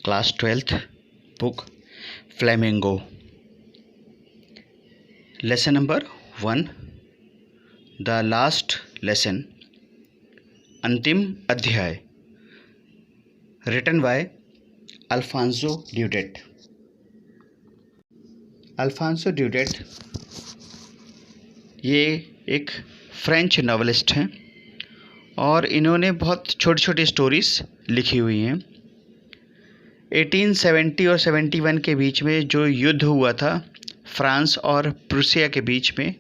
Class 12th, book Flamingo. Lesson number 1, The Last Lesson, अंतिम अध्याय, written by Alfonso Daudet. Alfonso Daudet ये एक French novelist हैं और इन्होंने बहुत छोटी छोटी स्टोरीज़ लिखी हुई हैं। 1870 और 71 के बीच में जो युद्ध हुआ था फ्रांस और प्रूसिया के बीच में,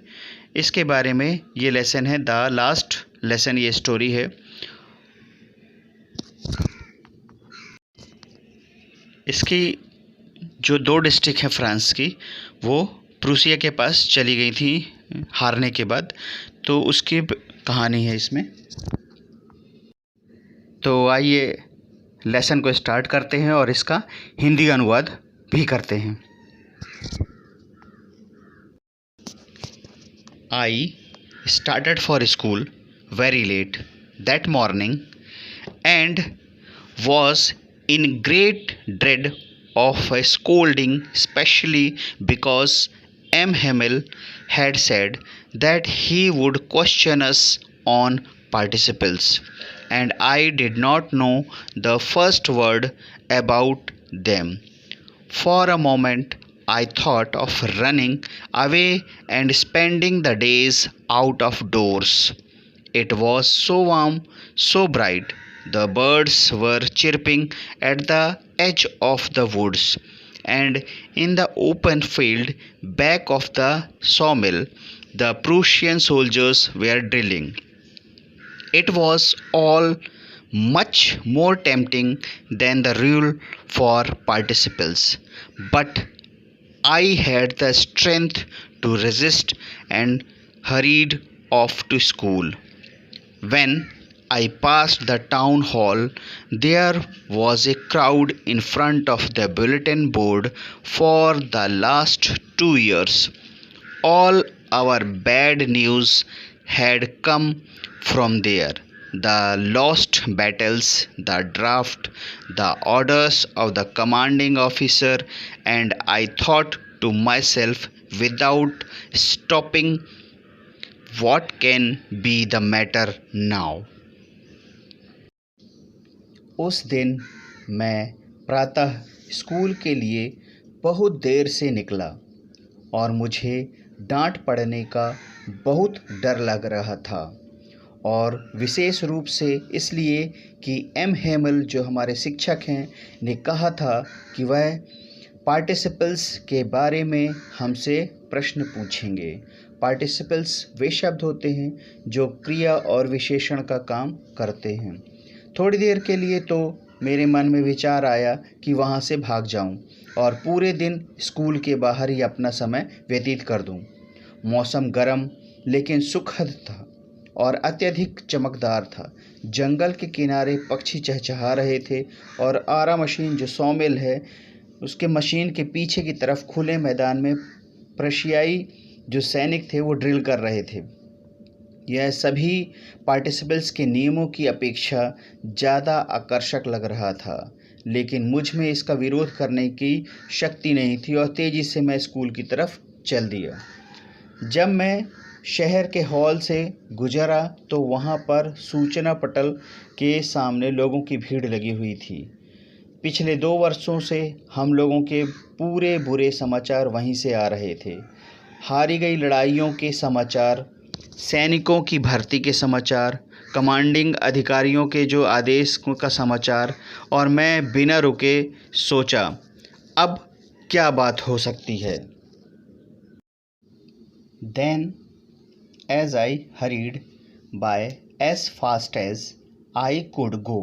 इसके बारे में ये लेसन है। द लास्ट लेसन ये स्टोरी है। इसकी जो 2 डिस्ट्रिक्ट हैं फ्रांस की, वो प्रूसिया के पास चली गई थी हारने के बाद, तो उसकी कहानी है इसमें। तो आइए लेसन को स्टार्ट करते हैं और इसका हिंदी अनुवाद भी करते हैं। I started for school very late that morning and was in great dread of a scolding, especially because M. Hamill had said that he would question us on participles, and I did not know the first word about them. For a moment, I thought of running away and spending the days out of doors. It was so warm, so bright. The birds were chirping at the edge of the woods, and in the open field back of the sawmill, the Prussian soldiers were drilling. It was all much more tempting than the rule for participles, but I had the strength to resist and hurried off to school. When I passed the town hall, there was a crowd in front of the bulletin board. For the last 2 years, all our bad news had come from there. The lost battles, the draft, the orders of the commanding officer, and I thought to myself without stopping, what can be the matter now? उस दिन मैं प्रातः school के लिए बहुत देर से निकला और मुझे डांट पड़ने का बहुत डर लग रहा था, और विशेष रूप से इसलिए कि एम हेमल जो हमारे शिक्षक हैं ने कहा था कि वह पार्टिसिपल्स के बारे में हमसे प्रश्न पूछेंगे। पार्टिसिपल्स वे शब्द होते हैं जो क्रिया और विशेषण का काम करते हैं। थोड़ी देर के लिए तो मेरे मन में विचार आया कि वहाँ से भाग जाऊँ और पूरे दिन स्कूल के बाहर ही अपना समय व्यतीत कर दूँ। मौसम गर्म लेकिन सुखद था और अत्यधिक चमकदार था। जंगल के किनारे पक्षी चहचहा रहे थे और आरा मशीन जो सॉमिल है उसके मशीन के पीछे की तरफ खुले मैदान में प्रशियाई जो सैनिक थे वो ड्रिल कर रहे थे। यह सभी पार्टिसिपल्स के नियमों की अपेक्षा ज़्यादा आकर्षक लग रहा था, लेकिन मुझ में इसका विरोध करने की शक्ति नहीं थी और तेज़ी से मैं स्कूल की तरफ चल दिया। जब मैं शहर के हॉल से गुजरा तो वहाँ पर सूचना पटल के सामने लोगों की भीड़ लगी हुई थी। पिछले 2 वर्षों से हम लोगों के पूरे बुरे समाचार वहीं से आ रहे थे। हारी गई लड़ाइयों के समाचार, सैनिकों की भर्ती के समाचार, कमांडिंग अधिकारियों के जो आदेश का समाचार, और मैं बिना रुके सोचा अब क्या बात हो सकती है। Then as I hurried by as fast as I could go,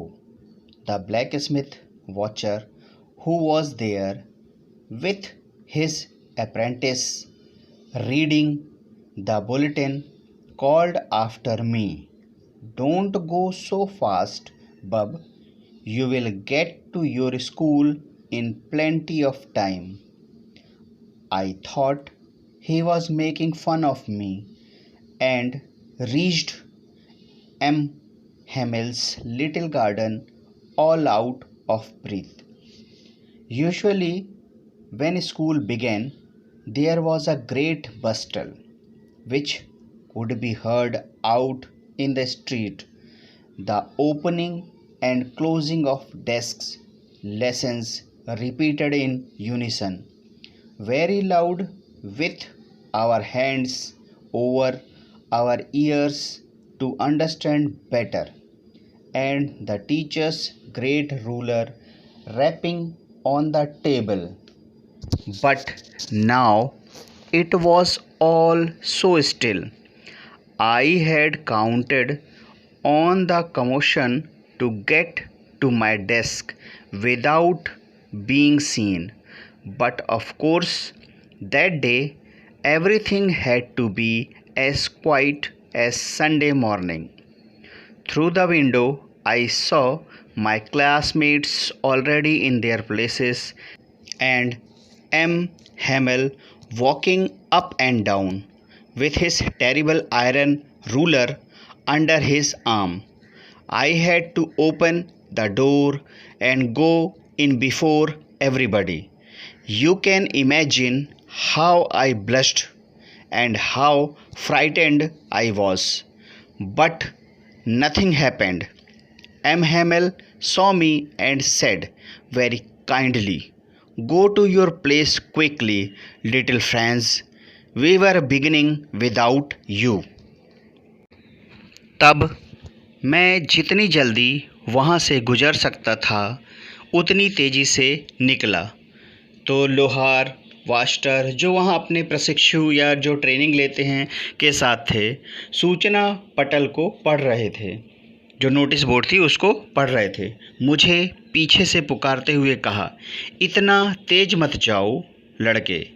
the blacksmith watcher who was there with his apprentice reading the bulletin called after me, "Don't go so fast, bub. You will get to your school in plenty of time." I thought he was making fun of me and reached M. Hamill's little garden all out of breath. Usually, when school began, there was a great bustle, which could be heard out in the street. The opening and closing of desks, lessons repeated in unison, very loud, with our hands over our ears to understand better, and the teacher's great ruler rapping on the table. But now it was all so still. I had counted on the commotion to get to my desk without being seen. But of course, that day everything had to be as quiet as Sunday morning. Through the window, I saw my classmates already in their places and M. Hamel walking up and down with his terrible iron ruler under his arm. I had to open the door and go in before everybody. You can imagine how I blushed and how frightened I was. But nothing happened. M. Hamel saw me and said very kindly, "Go to your place quickly, little Franz. We were beginning without you." तब मैं जितनी जल्दी वहाँ से गुजर सकता था उतनी तेज़ी से निकला तो लोहार वास्टर जो वहाँ अपने प्रशिक्षु या जो ट्रेनिंग लेते हैं के साथ थे, सूचना पटल को पढ़ रहे थे। जो नोटिस बोर्ड थी उसको पढ़ रहे थे। मुझे पीछे से पुकारते हुए कहा, "इतना तेज मत जाओ लड़के,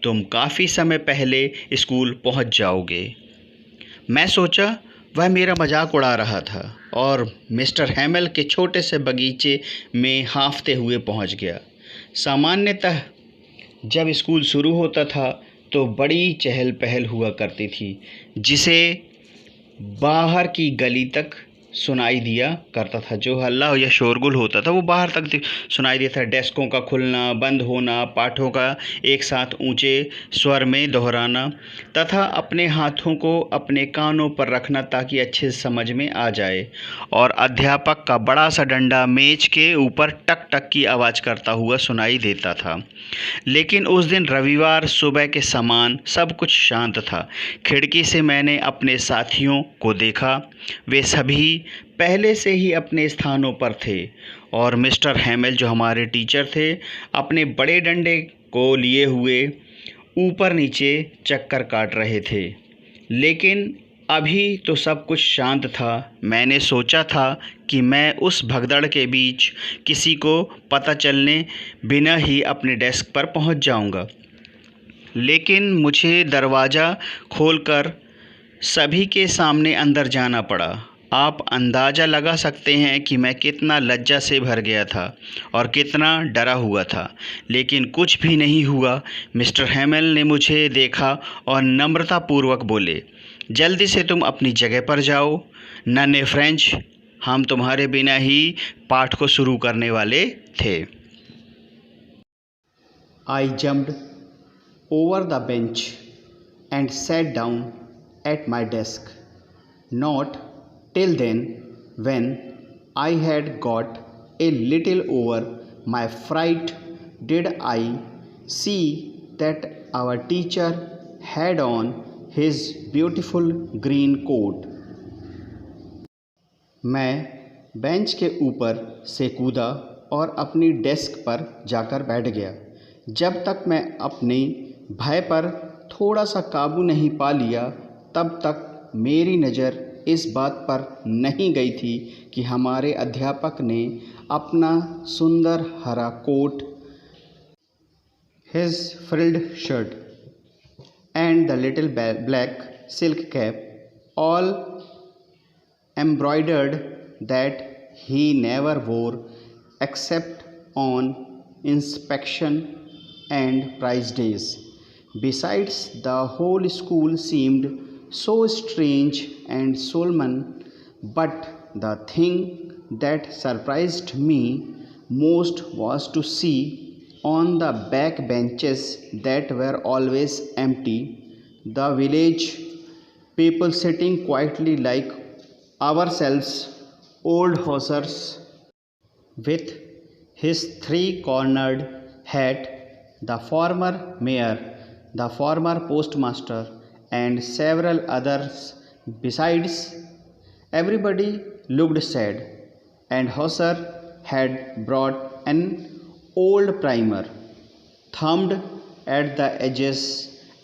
तुम काफ़ी समय पहले स्कूल पहुँच जाओगे।" मैं सोचा वह मेरा मजाक उड़ा रहा था और मिस्टर हैमल के छोटे से बगीचे में हाँफते हुए पहुँच गया। सामान्यतः जब स्कूल शुरू होता था तो बड़ी चहल पहल हुआ करती थी, जिसे बाहर की गली तक सुनाई दिया करता था। जो हल्ला या शोरगुल होता था वो बाहर तक सुनाई देता था। डेस्कों का खुलना बंद होना, पाठों का एक साथ ऊंचे स्वर में दोहराना तथा अपने हाथों को अपने कानों पर रखना ताकि अच्छे से समझ में आ जाए, और अध्यापक का बड़ा सा डंडा मेज के ऊपर टक टक की आवाज़ करता हुआ सुनाई देता था। लेकिन उस दिन रविवार सुबह के समान सब कुछ शांत था। खिड़की से मैंने अपने साथियों को देखा। वे सभी पहले से ही अपने स्थानों पर थे और मिस्टर हैमल जो हमारे टीचर थे, अपने बड़े डंडे को लिए हुए ऊपर नीचे चक्कर काट रहे थे। लेकिन अभी तो सब कुछ शांत था। मैंने सोचा था कि मैं उस भगदड़ के बीच किसी को पता चलने बिना ही अपने डेस्क पर पहुंच जाऊंगा। लेकिन मुझे दरवाज़ा खोलकर सभी के सामने अंदर जाना पड़ा। आप अंदाज़ा लगा सकते हैं कि मैं कितना लज्जा से भर गया था और कितना डरा हुआ था। लेकिन कुछ भी नहीं हुआ। मिस्टर हैमल ने मुझे देखा और नम्रतापूर्वक बोले, "जल्दी से तुम अपनी जगह पर जाओ नन्हे फ्रेंच, हम तुम्हारे बिना ही पाठ को शुरू करने वाले थे।" I jumped over the bench and sat down at my desk. Not till then, when I had got a little over my fright, did I see that our teacher had on his beautiful green coat. मैं bench के ऊपर से कूदा और अपनी desk पर जाकर बैठ गया। जब तक मैं अपने भय पर थोड़ा सा काबू नहीं पा लिया, तब तक मेरी नज़र इस बात पर नहीं गई थी कि हमारे अध्यापक ने अपना सुंदर हरा coat, his frilled shirt and the little black silk cap, all embroidered, that he never wore except on inspection and prize days. Besides, the whole school seemed so strange and solemn. But the thing that surprised me most was to see on the back benches that were always empty, the village people sitting quietly like ourselves, old Haussers with his three-cornered hat, the former mayor, the former postmaster, and several others besides. Everybody looked sad, and Hauser had brought an old primer, thumbed at the edges,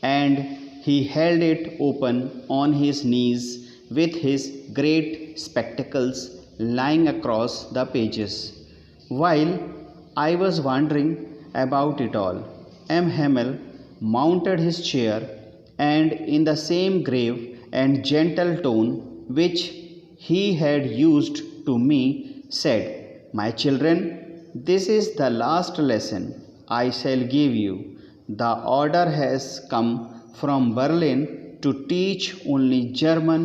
and he held it open on his knees with his great spectacles lying across the pages. While I was wondering about it all, M. Hamel mounted his chair and, in the same grave and gentle tone which he had used to me, said, "My children, this is the last lesson I shall give you. The order has come from Berlin to teach only German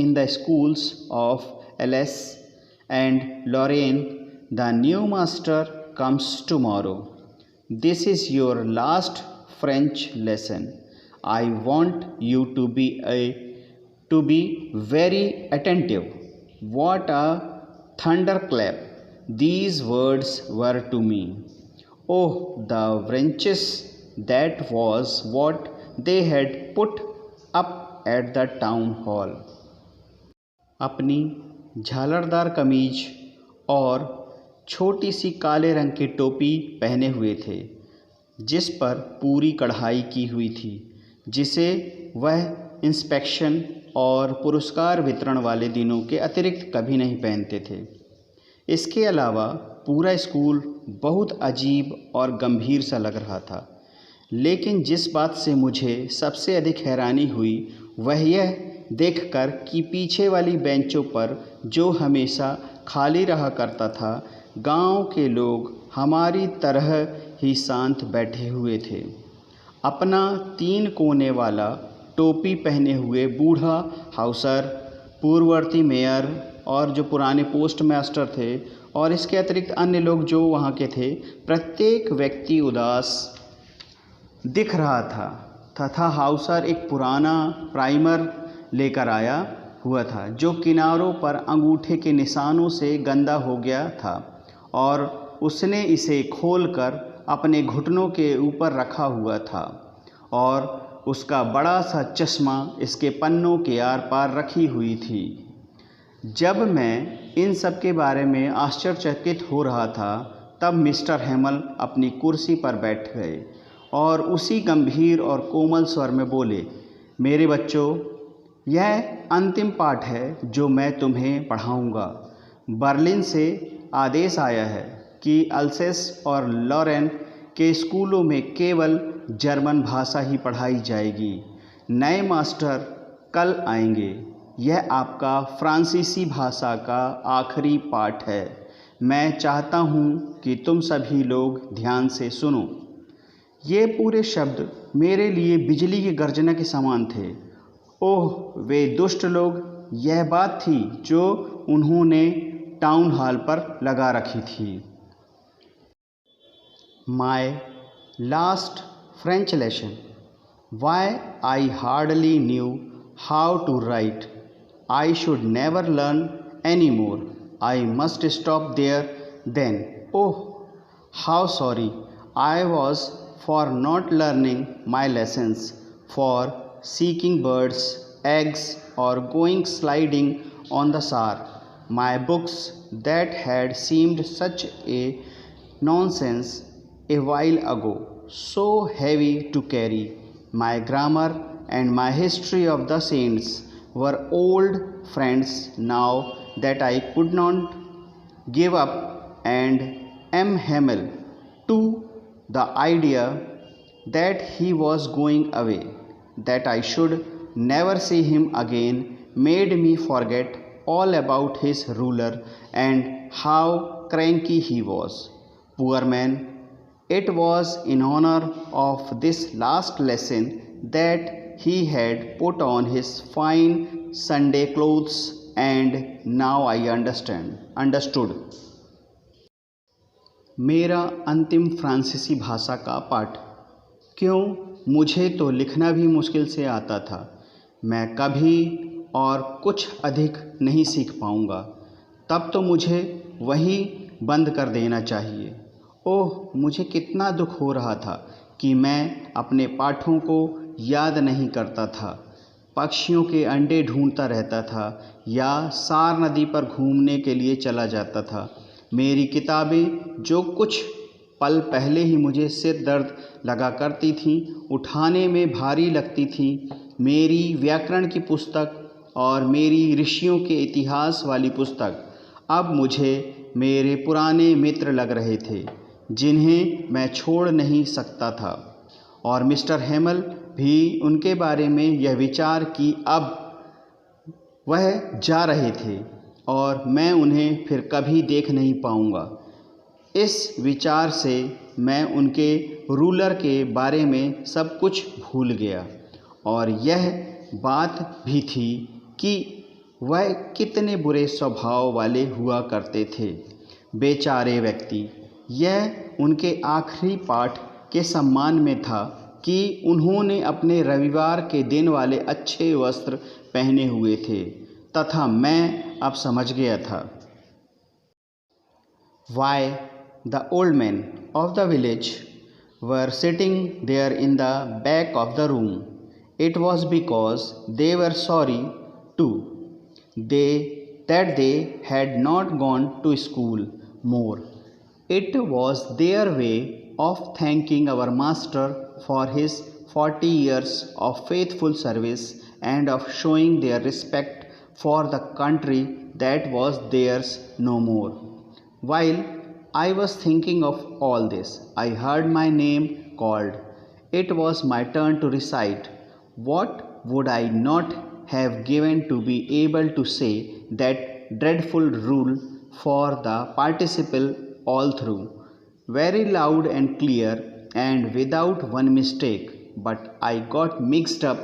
in the schools of Alsace and Lorraine. The new master comes tomorrow. This is your last French lesson. I want you to be very attentive." What a thunderclap these words were to me! Oh, the wrenches! That was what they had put up at the town hall. अपनी झालरदार कमीज और छोटी सी काले रंग की टोपी पहने हुए थे, जिस पर पूरी कढ़ाई की हुई थी, जिसे वह इंस्पेक्शन और पुरस्कार वितरण वाले दिनों के अतिरिक्त कभी नहीं पहनते थे। इसके अलावा पूरा स्कूल बहुत अजीब और गंभीर सा लग रहा था। लेकिन जिस बात से मुझे सबसे अधिक हैरानी हुई वह यह देखकर कि पीछे वाली बेंचों पर, जो हमेशा खाली रहा करता था, गांव के लोग हमारी तरह ही शांत बैठे हुए थे। अपना 3 कोने वाला टोपी पहने हुए बूढ़ा हाउसर, पूर्ववर्ती मेयर और जो पुराने पोस्ट मास्टर थे, और इसके अतिरिक्त अन्य लोग जो वहाँ के थे, प्रत्येक व्यक्ति उदास दिख रहा था तथा हाउसर एक पुराना प्राइमर लेकर आया हुआ था जो किनारों पर अंगूठे के निशानों से गंदा हो गया था, और उसने इसे खोलकर अपने घुटनों के ऊपर रखा हुआ था और उसका बड़ा सा चश्मा इसके पन्नों के आर पार रखी हुई थी। जब मैं इन सब के बारे में आश्चर्यचकित हो रहा था, तब मिस्टर हेमल अपनी कुर्सी पर बैठ गए और उसी गंभीर और कोमल स्वर में बोले, "मेरे बच्चों, यह अंतिम पाठ है जो मैं तुम्हें पढ़ाऊंगा। बर्लिन से आदेश आया है कि अल्सेस और लॉरेन के स्कूलों में केवल जर्मन भाषा ही पढ़ाई जाएगी। नए मास्टर कल आएंगे। यह आपका फ्रांसीसी भाषा का आखिरी पाठ है। मैं चाहता हूँ कि तुम सभी लोग ध्यान से सुनो।" ये पूरे शब्द मेरे लिए बिजली की गर्जना के समान थे। ओह, वे दुष्ट लोग! यह बात थी जो उन्होंने टाउन हॉल पर लगा रखी थी। My last French lesson. Why I hardly knew how to write. I should never learn any more. I must stop there then. Oh, how sorry I was for not learning my lessons, for seeking birds, eggs, or going sliding on the shore. My books that had seemed such a nonsense a while ago, so heavy to carry. My grammar and my history of the saints were old friends now that I could not give up, and M. Hamel, too. The idea that he was going away, that I should never see him again, made me forget all about his ruler and how cranky he was. Poor man! It was in honor of this last lesson that he had put on his fine Sunday clothes, and now I understood. मेरा अंतिम फ्रांसीसी भाषा का पाठ। क्यों, मुझे तो लिखना भी मुश्किल से आता था। मैं कभी और कुछ अधिक नहीं सीख पाऊंगा। तब तो मुझे वही बंद कर देना चाहिए। ओह, मुझे कितना दुख हो रहा था कि मैं अपने पाठों को याद नहीं करता था। पक्षियों के अंडे ढूंढता रहता था या सार नदी पर घूमने के लिए चला जाता था। मेरी किताबें जो कुछ पल पहले ही मुझे सिर दर्द लगा करती थीं, उठाने में भारी लगती थीं। मेरी व्याकरण की पुस्तक और मेरी ऋषियों के इतिहास वाली पुस्तक अब मुझे मेरे पुराने मित्र लग रहे थे, जिन्हें मैं छोड़ नहीं सकता था। और मिस्टर हेमल भी उनके बारे में यह विचार कि अब वह जा रहे थे और मैं उन्हें फिर कभी देख नहीं पाऊंगा। इस विचार से मैं उनके रूलर के बारे में सब कुछ भूल गया और यह बात भी थी कि वह कितने बुरे स्वभाव वाले हुआ करते थे। बेचारे व्यक्ति। यह उनके आखिरी पाठ के सम्मान में था कि उन्होंने अपने रविवार के दिन वाले अच्छे वस्त्र पहने हुए थे तथा मैं अब समझ गया था। Why the old men of the village were sitting there in the back of the room? It was because they were sorry too. That they had not gone to school more. It was their way of thanking our master for his 40 years of faithful service and of showing their respect for the country that was theirs no more. While I was thinking of all this, I heard my name called. It was my turn to recite. What would I not have given to be able to say that dreadful rule for the participle all through, very loud and clear and without one mistake, but I got mixed up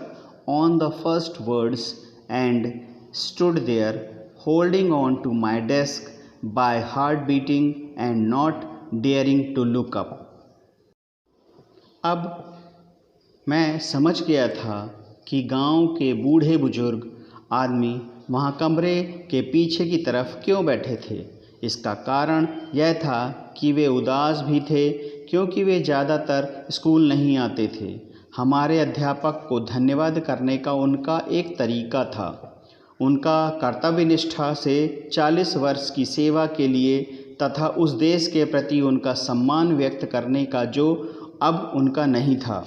on the first words and stood there holding on to my desk by heart beating and not daring to look up. अब मैं समझ गया था कि गांव के बूढ़े बुजुर्ग आदमी वहाँ कमरे के पीछे की तरफ क्यों बैठे थे। इसका कारण यह था कि वे उदास भी थे, क्योंकि वे ज़्यादातर स्कूल नहीं आते थे। हमारे अध्यापक को धन्यवाद करने का उनका एक तरीका था। उनका कर्तव्यनिष्ठा से 40 वर्ष की सेवा के लिए तथा उस देश के प्रति उनका सम्मान व्यक्त करने का जो अब उनका नहीं था।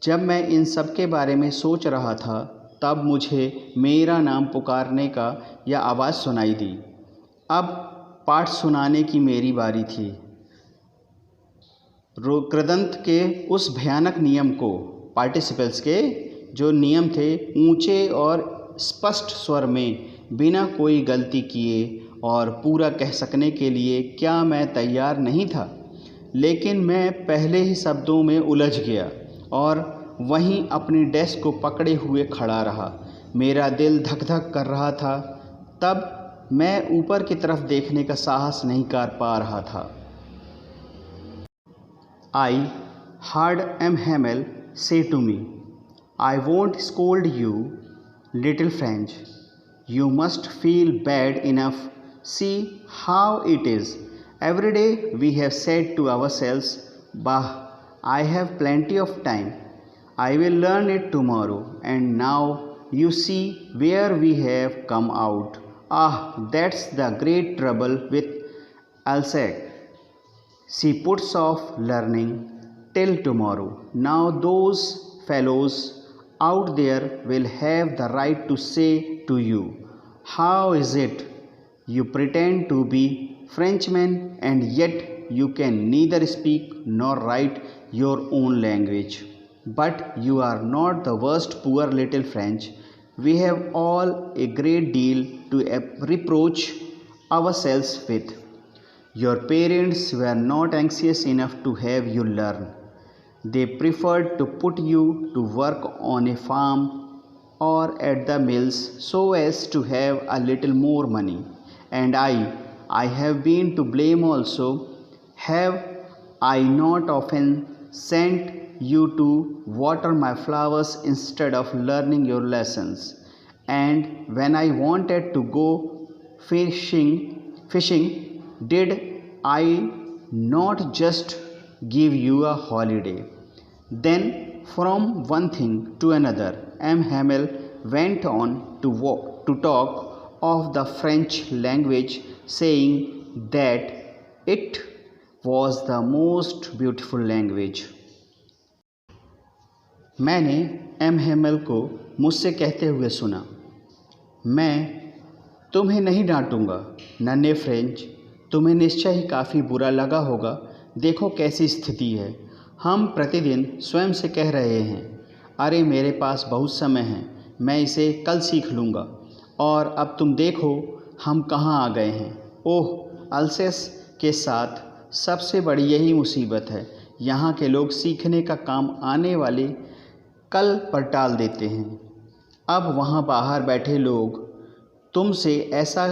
जब मैं इन सब के बारे में सोच रहा था, तब मुझे मेरा नाम पुकारने का यह आवाज़ सुनाई दी। अब पाठ सुनाने की मेरी बारी थी। कृदंत के उस भयानक नियम को, पार्टिसिपल्स के जो नियम थे, ऊंचे और स्पष्ट स्वर में बिना कोई गलती किए और पूरा कह सकने के लिए क्या मैं तैयार नहीं था। लेकिन मैं पहले ही शब्दों में उलझ गया और वहीं अपनी डेस्क को पकड़े हुए खड़ा रहा। मेरा दिल धक धक कर रहा था। तब मैं ऊपर की तरफ देखने का साहस नहीं कर पा रहा था। I heard M. Hamel say to me, I won't scold you, little French. You must feel bad enough. See how it is. Every day we have said to ourselves, Bah, I have plenty of time. I will learn it tomorrow. And now you see where we have come out. Ah, that's the great trouble with Alsace. She puts off learning till tomorrow. Now those fellows out there will have the right to say to you, how is it you pretend to be Frenchmen and yet you can neither speak nor write your own language? But you are not the worst poor little French. We have all a great deal to reproach ourselves with. Your parents were not anxious enough to have you learn. They preferred to put you to work on a farm or at the mills so as to have a little more money. And I have been to blame also. Have I not often sent you to water my flowers instead of learning your lessons? And when I wanted to go fishing, did I not just give you a holiday? Then, from one thing to another, M. Hamel went on to talk of the French language, saying that it was the most beautiful language. मैंने M Hemal को मुझसे कहते हुए सुना, मैं तुम्हें नहीं डांटूंगा नन्हे फ्रेंच, तुम्हें निश्चय ही काफ़ी बुरा लगा होगा। देखो कैसी स्थिति है। हम प्रतिदिन स्वयं से कह रहे हैं, अरे मेरे पास बहुत समय है, मैं इसे कल सीख लूँगा, और अब तुम देखो हम कहाँ आ गए हैं। ओह, अल्सेस के साथ सबसे बड़ी यही मुसीबत है, यहाँ के लोग सीखने का काम आने वाले कल पर टाल देते हैं। अब वहाँ बाहर बैठे लोग तुमसे ऐसा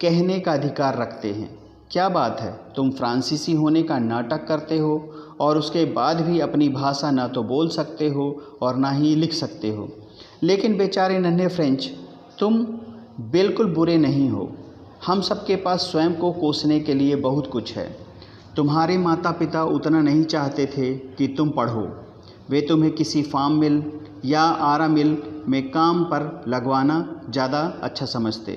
कहने का अधिकार रखते हैं। क्या बात है, तुम फ्रांसीसी होने का नाटक करते हो और उसके बाद भी अपनी भाषा ना तो बोल सकते हो और ना ही लिख सकते हो। लेकिन बेचारे नन्हे फ्रेंच, तुम बिल्कुल बुरे नहीं हो। हम सबके पास स्वयं को कोसने के लिए बहुत कुछ है। तुम्हारे माता पिता उतना नहीं चाहते थे कि तुम पढ़ो। वे तुम्हें किसी फार्म मिल या आरा मिल में काम पर लगवाना ज़्यादा अच्छा समझते,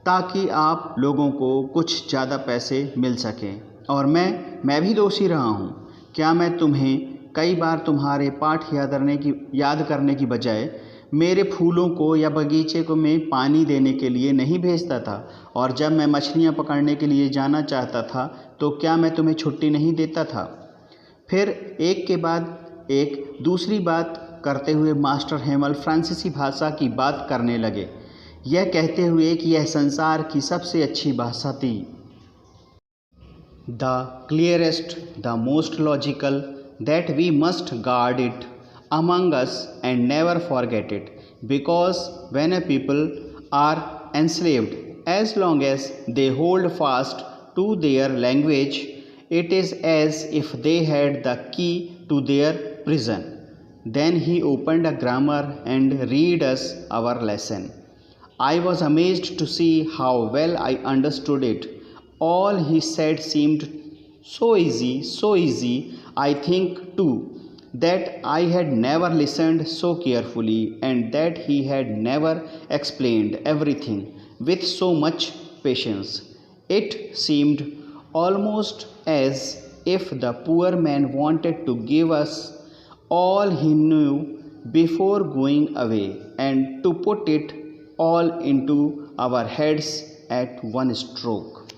ताकि आप लोगों को कुछ ज़्यादा पैसे मिल सकें। और मैं भी दोषी रहा हूँ। क्या मैं तुम्हें कई बार तुम्हारे पाठ याद करने की बजाय मेरे फूलों को या बगीचे को में पानी देने के लिए नहीं भेजता था? और जब मैं मछलियाँ पकड़ने के लिए जाना चाहता था तो क्या मैं तुम्हें छुट्टी नहीं देता था? फिर एक के बाद एक दूसरी बात करते हुए मास्टर हेमल फ्रांसीसी भाषा की बात करने लगे, यह कहते हुए कि यह संसार की सबसे अच्छी भाषा थी। The clearest, the most logical, that we must guard it among us and never forget it, because when a people are enslaved, as long as they hold fast to their language, it is as if they had the key to their prison. Then he opened a grammar and read us our lesson. I was amazed to see how well I understood it. All he said seemed so easy, I think too, that I had never listened so carefully, and that he had never explained everything with so much patience. It seemed almost as if the poor man wanted to give us all he knew before going away, and to put it all into our heads at one stroke.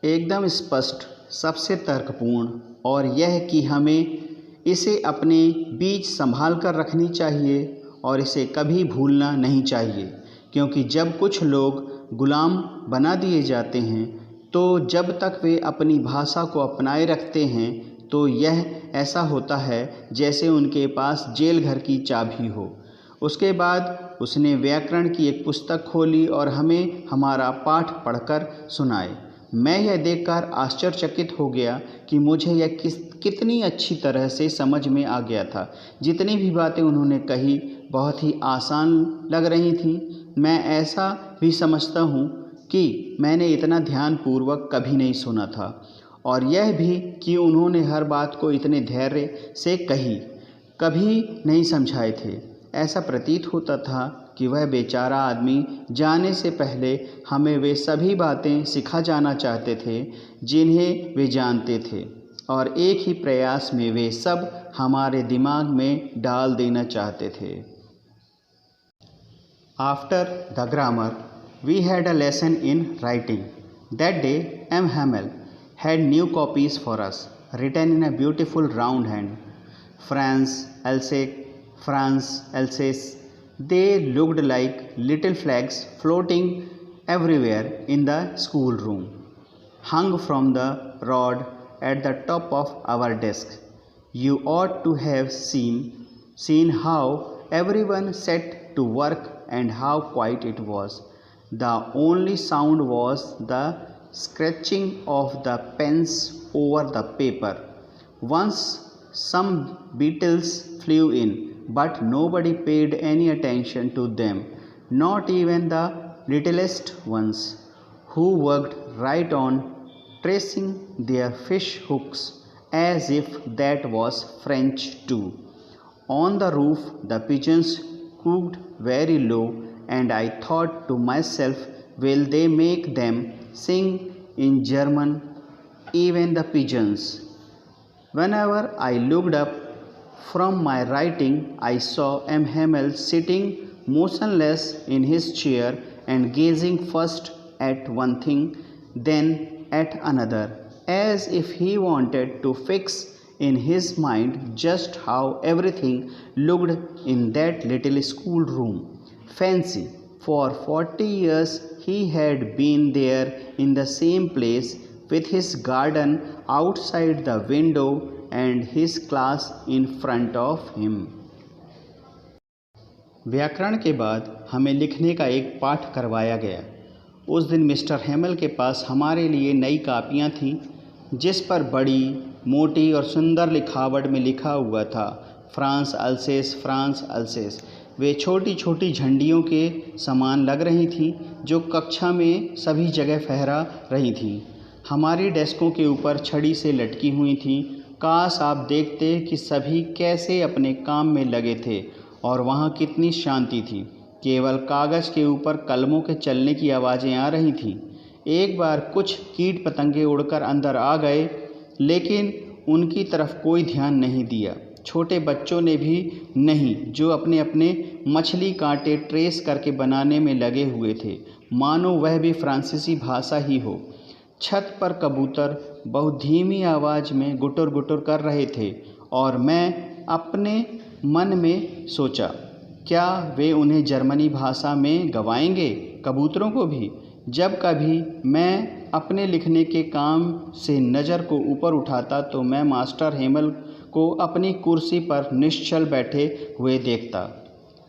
एकदम स्पष्ट, सबसे तर्कपूर्ण, और यह कि हमें इसे अपने बीच संभाल कर रखनी चाहिए और इसे कभी भूलना नहीं चाहिए, क्योंकि जब कुछ लोग गुलाम बना दिए जाते हैं तो जब तक वे अपनी भाषा को अपनाए रखते हैं तो यह ऐसा होता है जैसे उनके पास जेल घर की चाबी हो। उसके बाद उसने व्याकरण की एक पुस्तक खोली और हमें हमारा पाठ पढ़कर सुनाए। मैं यह देखकर आश्चर्यचकित हो गया कि मुझे यह कितनी अच्छी तरह से समझ में आ गया था। जितनी भी बातें उन्होंने कही बहुत ही आसान लग रही थीं। मैं ऐसा भी समझता हूँ कि मैंने इतना ध्यानपूर्वक कभी नहीं सुना था, और यह भी कि उन्होंने हर बात को इतने धैर्य से कभी नहीं समझाए थे। ऐसा प्रतीत होता था कि वह बेचारा आदमी जाने से पहले हमें वे सभी बातें सिखा जाना चाहते थे जिन्हें वे जानते थे, और एक ही प्रयास में वे सब हमारे दिमाग में डाल देना चाहते थे। After the grammar we had a lesson in writing. That day M. Hamel had new copies for us, written in a beautiful round hand. France, Alsace. They looked like little flags floating everywhere in the schoolroom, hung from the rod at the top of our desk. You ought to have seen how everyone set to work and how quiet it was. The only sound was the scratching of the pens over the paper. Once some beetles flew in, but nobody paid any attention to them, not even the littlest ones, who worked right on tracing their fish hooks as if that was French too. On the roof, the pigeons cooed very low, and I thought to myself, will they make them sing in German, even the pigeons? Whenever I looked up from my writing, I saw M. Hamel sitting motionless in his chair and gazing first at one thing, then at another, as if he wanted to fix in his mind just how everything looked in that little schoolroom. Fancy, for 40 years he had been there in the same place, with his garden outside the window and his class in front of him. व्याकरण के बाद हमें लिखने का एक पाठ करवाया गया। उस दिन मिस्टर हेमल के पास हमारे लिए नई कापियाँ थीं, जिस पर बड़ी मोटी और सुंदर लिखावट में लिखा हुआ था फ्रांस अल्सेस, फ्रांस अल्सेस। वे छोटी छोटी झंडियों के समान लग रही थीं, जो कक्षा में सभी जगह फहरा रही थीं। हमारी डेस्कों के ऊपर छड़ी से लटकी हुई थीं। काश आप देखते कि सभी कैसे अपने काम में लगे थे और वहाँ कितनी शांति थी। केवल कागज़ के ऊपर कलमों के चलने की आवाज़ें आ रही थीं। एक बार कुछ कीट पतंगे उड़कर अंदर आ गए, लेकिन उनकी तरफ कोई ध्यान नहीं दिया। छोटे बच्चों ने भी नहीं, जो अपने अपने मछली कांटे ट्रेस करके बनाने में लगे हुए थे, मानो वह भी फ्रांसीसी भाषा ही हो। छत पर कबूतर बहुत धीमी आवाज़ में गुटर गुटर कर रहे थे और मैं अपने मन में सोचा, क्या वे उन्हें जर्मनी भाषा में गवाएंगे, कबूतरों को भी? जब कभी मैं अपने लिखने के काम से नज़र को ऊपर उठाता तो मैं मास्टर हेमल को अपनी कुर्सी पर निश्चल बैठे हुए देखता,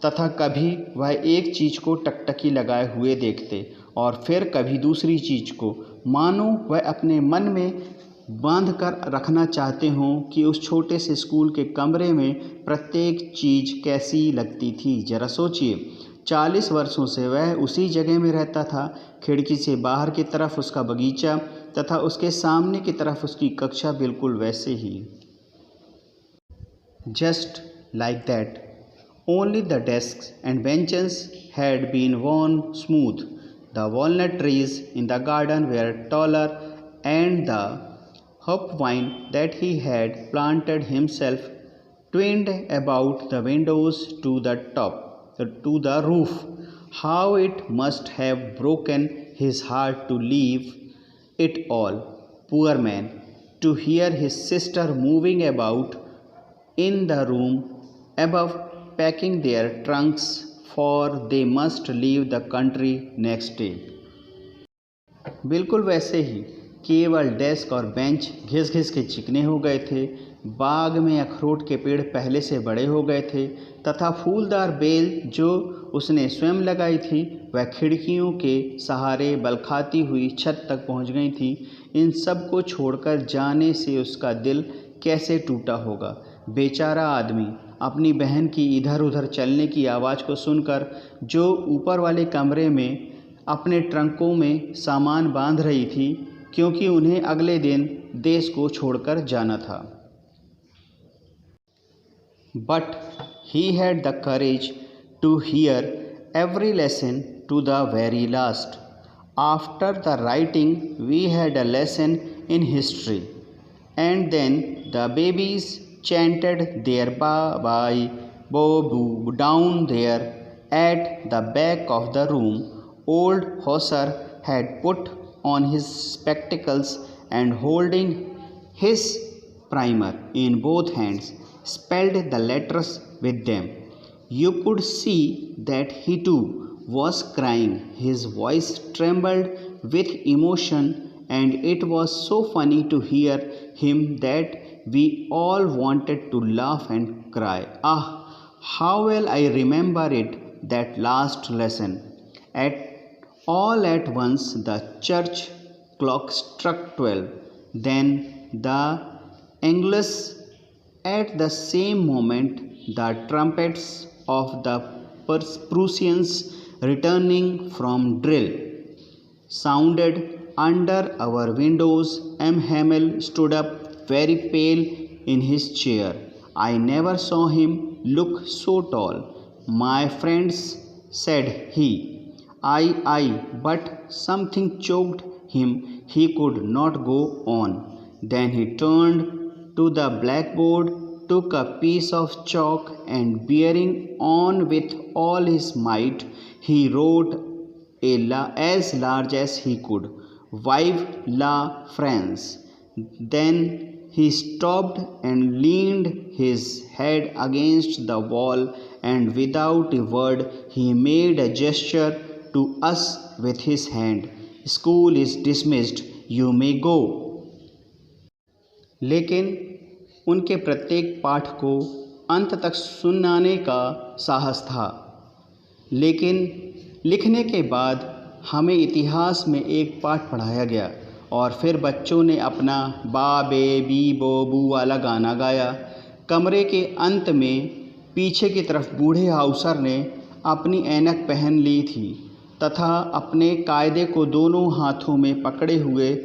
तथा कभी वह एक चीज़ को टकटकी लगाए हुए देखते और फिर कभी दूसरी चीज़ को, मानो वह अपने मन में बांध कर रखना चाहते हों कि उस छोटे से स्कूल के कमरे में प्रत्येक चीज़ कैसी लगती थी। जरा सोचिए, 40 वर्षों से वह उसी जगह में रहता था। खिड़की से बाहर की तरफ उसका बगीचा तथा उसके सामने की तरफ उसकी कक्षा बिल्कुल वैसे ही। Just like that, only the desks and benches had been worn smooth. The walnut trees in the garden were taller, and the hopvine that he had planted himself twined about the windows to the roof. How it must have broken his heart to leave it all, poor man, to hear his sister moving about in the room above, packing their trunks, for they must leave the country next day. बिल्कुल वैसे ही, केवल desk और bench घिस घिस के चिकने हो गए थे। बाग में अखरोट के पेड़ पहले से बड़े हो गए थे तथा फूलदार बेल जो उसने स्वयं लगाई थी वह खिड़कियों के सहारे बल खाती हुई छत तक पहुंच गई थी। इन सब को छोड़कर जाने से उसका दिल कैसे टूटा होगा। बेचारा आदमी अपनी बहन की इधर उधर चलने की आवाज़ को सुनकर, जो ऊपर वाले कमरे में अपने ट्रंकों में सामान बांध रही थी, क्योंकि उन्हें अगले दिन देश को छोड़कर जाना था। But he had the courage to hear every lesson to the very last. After the writing, we had a lesson in history, and then the babies chanted their bye boo down there at the back of the room. Old Hauser had put on his spectacles and, holding his primer in both hands, spelled the letters with them. You could see that he too was crying. His voice trembled with emotion, and it was so funny to hear him that we all wanted to laugh and cry. Ah, how well I remember it, that last lesson. All at once the church clock struck 12. Then the Angelus. At the same moment, the trumpets of the Prussians returning from drill sounded under our windows. M. Hamel stood up very pale in his chair. I never saw him look so tall. My friends, said he. I, but something choked him. He could not go on. Then he turned to the blackboard, took a piece of chalk, and bearing on with all his might, he wrote as large as he could, Vive la France. Then he stopped and leaned his head against the wall, and without a word he made a gesture to us with his hand. School is dismissed. You may go. लेकिन उनके प्रत्येक पाठ को अंत तक सुनाने का साहस था। लेकिन लिखने के बाद हमें इतिहास में एक पाठ पढ़ाया गया और फिर बच्चों ने अपना बा बे बी बो बू वाला गाना गाया। कमरे के अंत में पीछे की तरफ बूढ़े हाउसर ने अपनी ऐनक पहन ली थी तथा अपने कायदे को दोनों हाथों में पकड़े हुए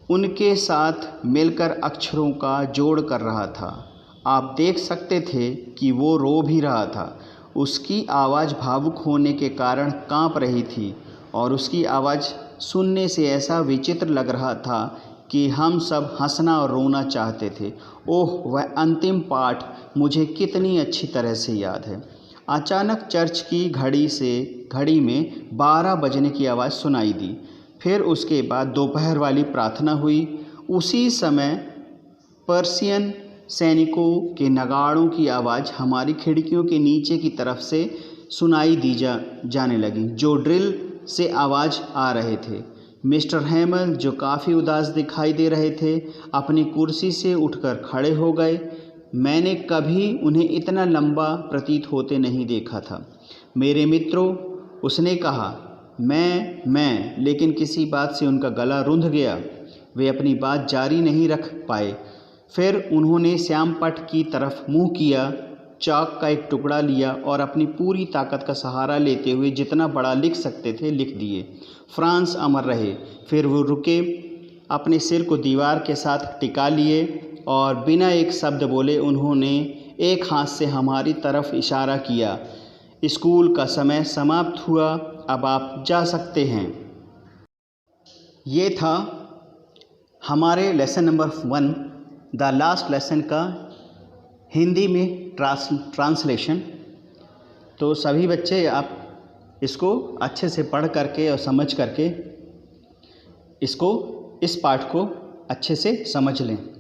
उनके साथ मिलकर अक्षरों का जोड़ कर रहा था। आप देख सकते थे कि वो रो भी रहा था। उसकी आवाज़ भावुक होने के कारण कांप रही थी और उसकी आवाज़ सुनने से ऐसा विचित्र लग रहा था कि हम सब हंसना और रोना चाहते थे। ओह, वह अंतिम पाठ मुझे कितनी अच्छी तरह से याद है। अचानक चर्च की घड़ी में 12 बजने की आवाज़ सुनाई दी। फिर उसके बाद दोपहर वाली प्रार्थना हुई। उसी समय पर्शियन सैनिकों के नगाड़ों की आवाज़ हमारी खिड़कियों के नीचे की तरफ से सुनाई दी जाने लगी, जो ड्रिल से आवाज़ आ रहे थे। मिस्टर हैमल, जो काफ़ी उदास दिखाई दे रहे थे, अपनी कुर्सी से उठकर खड़े हो गए। मैंने कभी उन्हें इतना लंबा प्रतीत होते नहीं देखा था। मेरे मित्रों, उसने कहा, मैं, लेकिन किसी बात से उनका गला रुंध गया। वे अपनी बात जारी नहीं रख पाए। फिर उन्होंने श्यामपट्ट की तरफ मुँह किया, चाक का एक टुकड़ा लिया और अपनी पूरी ताकत का सहारा लेते हुए जितना बड़ा लिख सकते थे लिख दिए। फ्रांस अमर रहे। फिर वो रुके, अपने सिर को दीवार के साथ टिका लिए और बिना एक शब्द बोले उन्होंने एक हाथ से हमारी तरफ इशारा किया। स्कूल का समय समाप्त हुआ, अब आप जा सकते हैं। ये था हमारे lesson number 1, the last lesson का हिंदी में ट्रांसलेशन। तो सभी बच्चे आप इसको अच्छे से पढ़ करके और समझ करके इस पाठ को अच्छे से समझ लें।